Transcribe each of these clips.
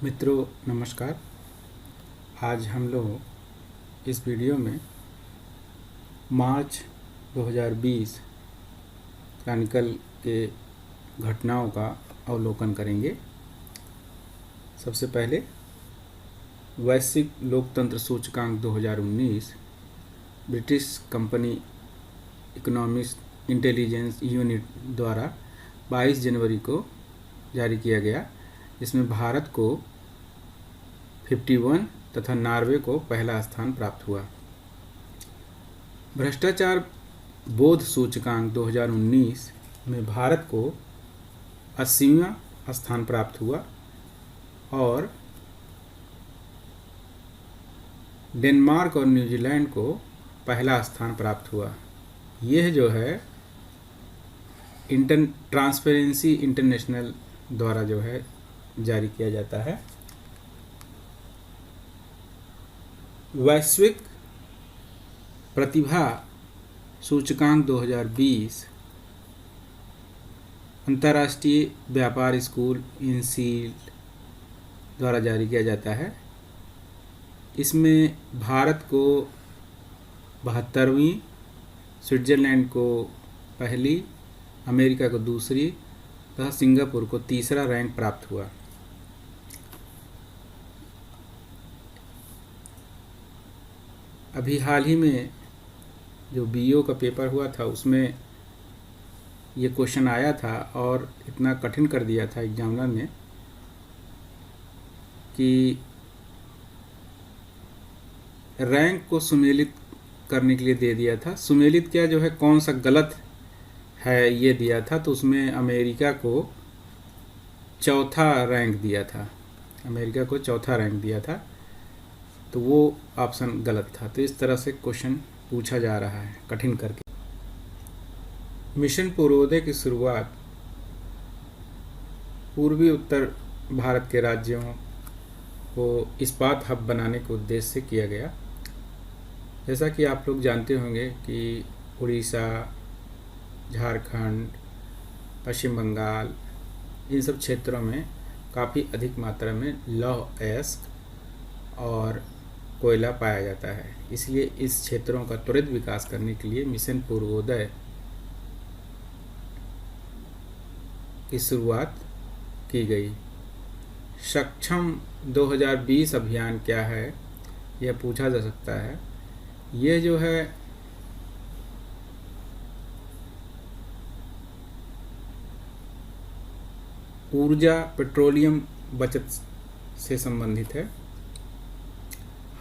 मित्रों नमस्कार। आज हम लोग इस वीडियो में मार्च 2020 क्रांतिकाल के घटनाओं का अवलोकन करेंगे। सबसे पहले वैश्विक लोकतंत्र सूचकांक 2019 British company economic intelligence unit द्वारा 22 जनवरी को जारी किया गया, जिसमें भारत को 51 तथा नॉर्वे को पहला स्थान प्राप्त हुआ। भ्रष्टाचार बोध सूचकांक 2019 में भारत को 80वां स्थान प्राप्त हुआ और डेनमार्क और न्यूजीलैंड को पहला स्थान प्राप्त हुआ। यह जो है ट्रांसपेरेंसी इंटरनेशनल द्वारा जो है जारी किया जाता है। वैश्विक प्रतिभा सूचकांक 2020 अंतर्राष्ट्रीय व्यापार स्कूल इनसीड द्वारा जारी किया जाता है। इसमें भारत को 72वीं, स्विट्जरलैंड को पहली, अमेरिका को दूसरी तथा सिंगापुर को तीसरा रैंक प्राप्त हुआ। अभी हाल ही में जो बीओ का पेपर हुआ था उसमें ये क्वेश्चन आया था और इतना कठिन कर दिया था एग्जामिनर ने कि रैंक को सुमेलित करने के लिए दे दिया था। सुमेलित क्या जो है कौन सा गलत है ये दिया था, तो उसमें अमेरिका को चौथा रैंक दिया था। अमेरिका को चौथा रैंक दिया था, तो वो ऑप्शन गलत था। तो इस तरह से क्वेश्चन पूछा जा रहा है कठिन करके। मिशन पूर्वोदय की शुरुआत पूर्वी उत्तर भारत के राज्यों को इस्पात हब बनाने के उद्देश्य से किया गया। जैसा कि आप लोग जानते होंगे कि उड़ीसा, झारखंड, पश्चिम बंगाल, इन सब क्षेत्रों में काफ़ी अधिक मात्रा में लौह अयस्क और कोयला पाया जाता है। इसलिए इस क्षेत्रों का त्वरित विकास करने के लिए मिशन पूर्वोदय की शुरुआत की गई। सक्षम 2020 अभियान क्या है यह पूछा जा सकता है। यह जो है ऊर्जा पेट्रोलियम बचत से संबंधित है।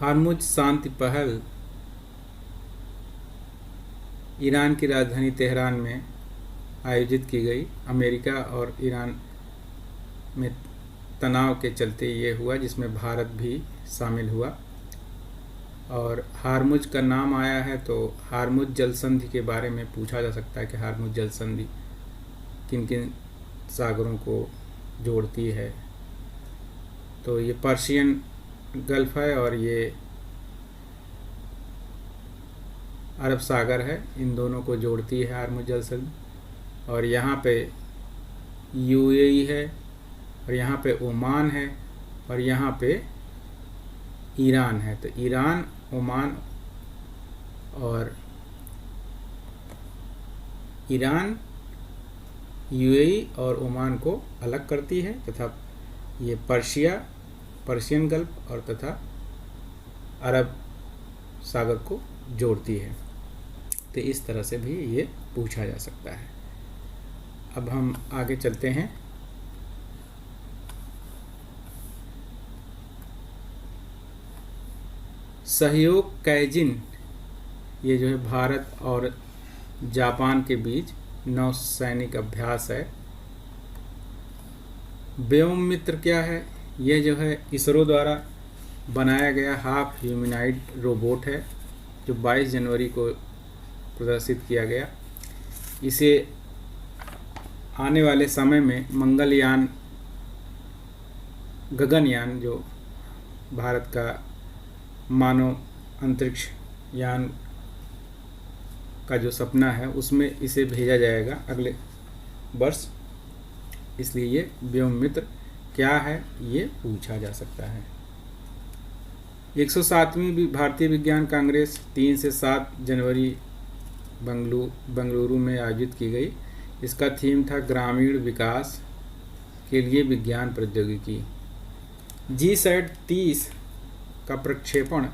हार्मुज शांति पहल ईरान की राजधानी तेहरान में आयोजित की गई। अमेरिका और ईरान में तनाव के चलते ये हुआ, जिसमें भारत भी शामिल हुआ। और हार्मुज का नाम आया है तो हार्मुज जल संधि के बारे में पूछा जा सकता है कि हार्मुज जल संधि किन किन सागरों को जोड़ती है। तो ये पर्शियन गल्फ है और ये अरब सागर है, इन दोनों को जोड़ती है हार्मुज जल संधि। और यहाँ पे यूएई है और यहाँ पे ओमान है और यहाँ पे ईरान है। तो ईरान, ओमान और ईरान यूएई और ओमान को अलग करती है तथा ये पर्शियन गल्फ और तथा अरब सागर को जोड़ती है। तो इस तरह से भी ये पूछा जा सकता है। अब हम आगे चलते हैं। सहयोग कैजिन, ये जो है भारत और जापान के बीच नौसैनिक अभ्यास है। व्योम मित्र क्या है? यह जो है इसरो द्वारा बनाया गया हाफ ह्यूमनॉइड रोबोट है जो 22 जनवरी को प्रदर्शित किया गया। इसे आने वाले समय में मंगलयान, गगनयान, जो भारत का मानव अंतरिक्ष यान का जो सपना है उसमें इसे भेजा जाएगा अगले वर्ष। इसलिए ये व्योम मित्र क्या है, ये पूछा जा सकता है। 107वीं भारतीय विज्ञान कांग्रेस 3 से 7 जनवरी बंगलुरु में आयोजित की गई। इसका थीम था ग्रामीण विकास के लिए विज्ञान प्रौद्योगिकी। GSAT 30 का प्रक्षेपण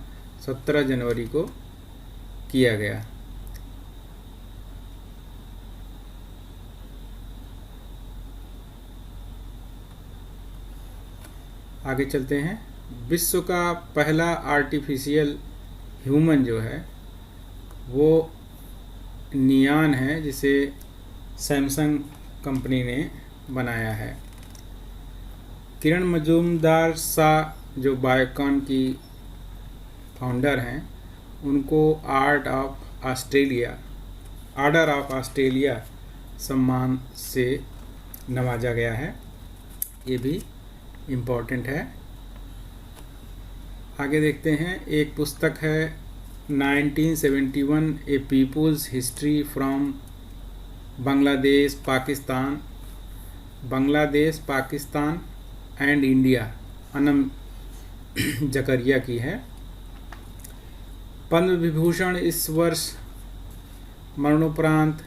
17 जनवरी को किया गया। आगे चलते हैं। विश्व का पहला आर्टिफिशियल ह्यूमन जो है वो नियान है, जिसे सैमसंग कंपनी ने बनाया है। किरण मजूमदार शाह जो बायोकॉन की फाउंडर हैं, उनको ऑर्डर ऑफ ऑस्ट्रेलिया सम्मान से नवाजा गया है। ये भी इम्पोर्टेंट है। आगे देखते हैं। एक पुस्तक है 1971 a people's history from Bangladesh Pakistan and India, Anam Zakaria की है। पद्म विभूषण इस वर्ष मरणोपरांत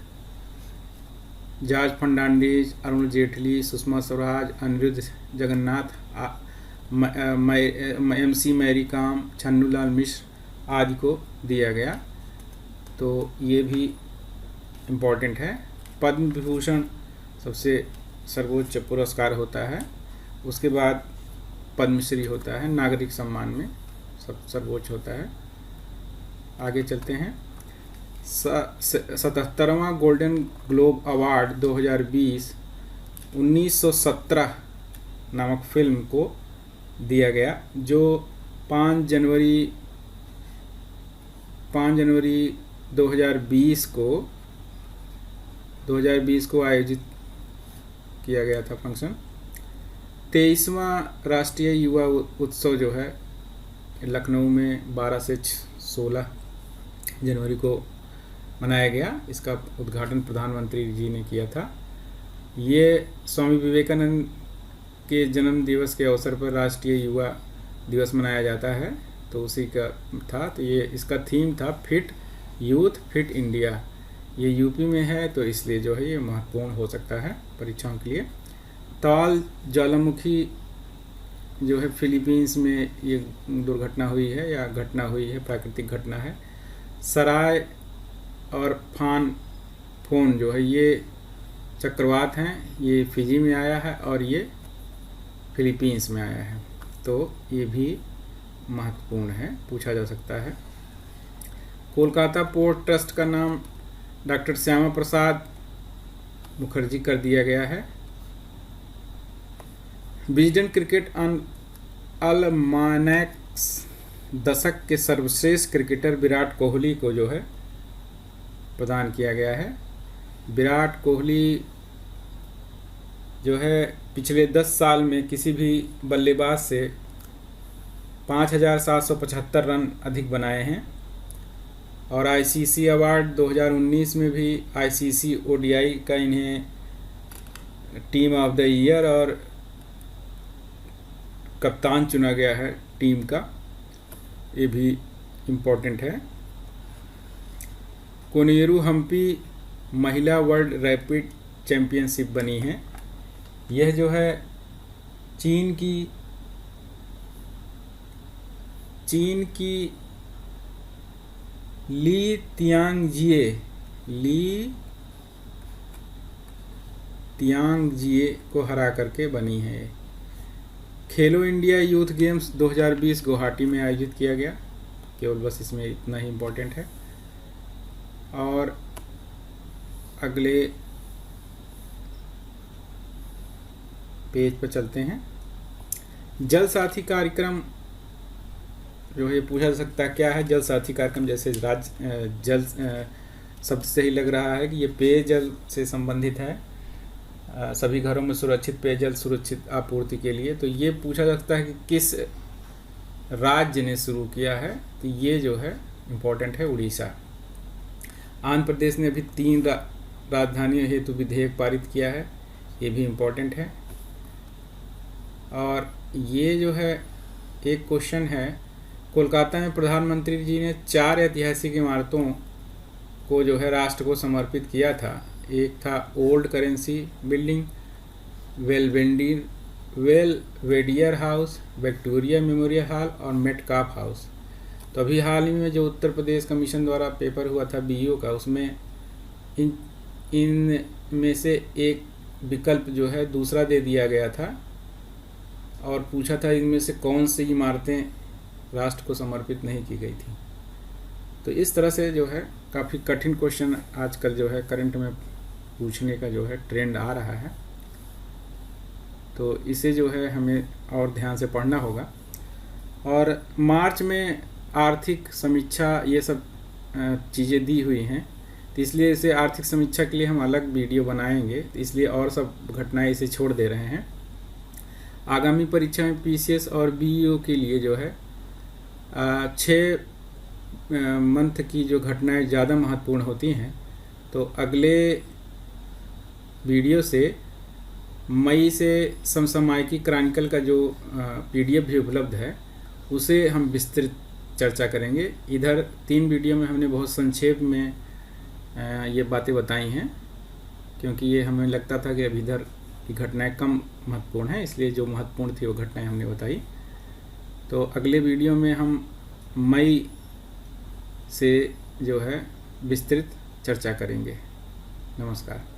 जॉर्ज फर्नांडीज, अरुण जेटली, सुषमा स्वराज, अनिरुद्ध जगन्नाथ, MC मैरी कॉम, छन्नूलाल मिश्र आदि को दिया गया। तो ये भी इम्पोर्टेंट है। पद्म विभूषण सबसे सर्वोच्च पुरस्कार होता है, उसके बाद पद्मश्री होता है, नागरिक सम्मान में सर्वोच्च होता है। आगे चलते हैं। 77वां गोल्डन ग्लोब अवार्ड 2020 1917 नामक फिल्म को दिया गया, जो 5 जनवरी 2020 को आयोजित किया गया था फंक्शन। 23वां राष्ट्रीय युवा उत्सव जो है लखनऊ में 12 से 16 जनवरी को मनाया गया। इसका उद्घाटन प्रधानमंत्री जी ने किया था। ये स्वामी विवेकानंद के जन्म दिवस के अवसर पर राष्ट्रीय युवा दिवस मनाया जाता है, तो उसी का था। तो ये इसका थीम था फिट यूथ फिट इंडिया। ये यूपी में है, तो इसलिए जो है ये महत्वपूर्ण हो सकता है परीक्षाओं के लिए। ताल ज्वालामुखी जो है फिलीपींस में ये दुर्घटना हुई है या घटना हुई है, प्राकृतिक घटना है। सराय और फोन जो है ये चक्रवात हैं, ये फिजी में आया है और ये फिलीपींस में आया है, तो ये भी महत्वपूर्ण है, पूछा जा सकता है। कोलकाता पोर्ट ट्रस्ट का नाम डॉक्टर श्यामा प्रसाद मुखर्जी कर दिया गया है। विजडन क्रिकेट अलमानैक्स दशक के सर्वश्रेष्ठ क्रिकेटर विराट कोहली को जो है प्रदान किया गया है। विराट कोहली जो है पिछले 10 साल में किसी भी बल्लेबाज से 5,775 रन अधिक बनाए हैं। और ICC अवार्ड 2019 में भी ICC ODI का इन्हें टीम ऑफ द ईयर और कप्तान चुना गया है टीम का, ये भी इम्पोर्टेंट है। कोनेरू हम्पी महिला वर्ल्ड रैपिड चैम्पियनशिप बनी है। यह जो है चीन की ली तियांगजिए को हरा करके बनी है। खेलो इंडिया यूथ गेम्स 2020 गुवाहाटी में आयोजित किया गया। केवल बस इसमें इतना ही इम्पोर्टेंट है। और अगले पेज पर चलते हैं। जल साथी कार्यक्रम जो है पूछा जा सकता है क्या है। जल साथी कार्यक्रम जैसे जल शब्द से ही लग रहा है कि ये पेयजल से संबंधित है, सभी घरों में सुरक्षित पेयजल सुरक्षित आपूर्ति के लिए। तो ये पूछा जा सकता है कि किस राज्य ने शुरू किया है, तो ये जो है इम्पोर्टेंट है उड़ीसा। आंध्र प्रदेश ने अभी 3 राजधानियों हेतु विधेयक पारित किया है, ये भी इम्पोर्टेंट है। और ये जो है एक क्वेश्चन है, कोलकाता में प्रधानमंत्री जी ने 4 ऐतिहासिक इमारतों को जो है राष्ट्र को समर्पित किया था। एक था old currency building, Belvedere house, Victoria memorial hall और मेटकाफ हाउस। तो अभी हाल ही में जो उत्तर प्रदेश कमीशन द्वारा पेपर हुआ था BEO का, उसमें इन में से एक विकल्प जो है दूसरा दे दिया गया था और पूछा था इनमें से कौन सी इमारतें राष्ट्र को समर्पित नहीं की गई थी। तो इस तरह से जो है काफ़ी कठिन क्वेश्चन आजकल जो है करंट में पूछने का जो है ट्रेंड आ रहा है, तो इसे जो है हमें और ध्यान से पढ़ना होगा। और मार्च में आर्थिक समीक्षा ये सब चीज़ें दी हुई हैं, तो इसलिए इसे आर्थिक समीक्षा के लिए हम अलग वीडियो बनाएंगे, तो इसलिए और सब घटनाएं इसे छोड़ दे रहे हैं। आगामी परीक्षा में PCS और BEO के लिए जो है 6 मंथ की जो घटनाएं ज़्यादा महत्वपूर्ण होती हैं, तो अगले वीडियो से मई से समसामयिकी क्रॉनिकल का जो PDF भी उपलब्ध है उसे हम विस्तृत चर्चा करेंगे। इधर 3 वीडियो में हमने बहुत संक्षेप में ये बातें बताई हैं, क्योंकि ये हमें लगता था कि अभी इधर की घटनाएं कम महत्वपूर्ण हैं, इसलिए जो महत्वपूर्ण थी वो घटनाएं हमने बताई। तो अगले वीडियो में हम मई से जो है विस्तृत चर्चा करेंगे। नमस्कार।